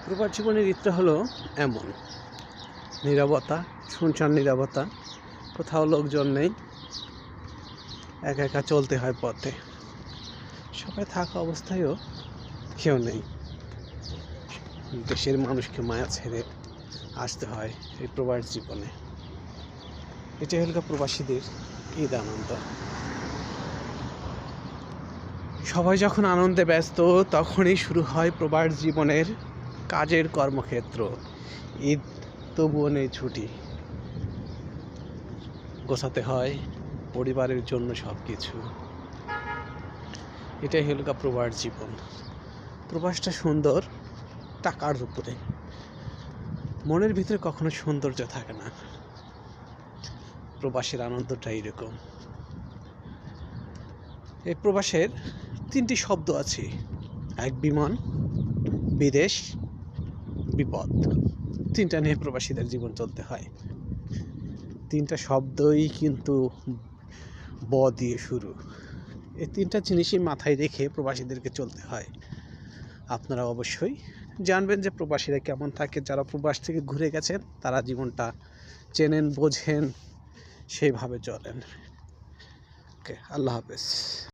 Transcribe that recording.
প্রবাস জীবনের ইচ্ছা হলো এমন নীরবতা, শুনশান নীরবতা, কোথাও লোকজন নেই, একা একা চলতে হয় পথে। সবাই থাকা অবস্থায়ও কেউ নেই। দেশের মানুষকে মায়া ছেড়ে আসতে হয় এই প্রবাস জীবনে। এটাই হল প্রবাসীদের ঈদ আনন্দ। সবাই যখন আনন্দে ব্যস্ত তখনই শুরু হয় প্রবাস জীবনের কাজের কর্মক্ষেত্র। ঈদ তবুও নেই ছুটি, গোছাতে হয় পরিবারের জন্য সব কিছু। এটাই হল প্রবাস জীবন। প্রবাসটা সুন্দর টাকার উপরে, মনের ভিতরে কখনো সৌন্দর্য থাকে না। প্রবাসের আনন্দটা এরকম। এই প্রবাসের 3টি শব্দ আছে: এক বিমান, বিদেশ, বিপদ। 3টা নিয়ে প্রবাসীদের জীবন চলতে হয়। 3টা শব্দই কিন্তু ব দিয়ে শুরু। এই 3টা জিনিসই মাথায় রেখে প্রবাসীদেরকে চলতে হয়। আপনারা অবশ্যই জানবেন যে প্রবাসীরা কেমন থাকে। যারা প্রবাস থেকে ঘুরে গেছেন তারা জীবনটা চেনেন, বোঝেন, সেইভাবে চলেন। ওকে, আল্লাহ হাফেজ।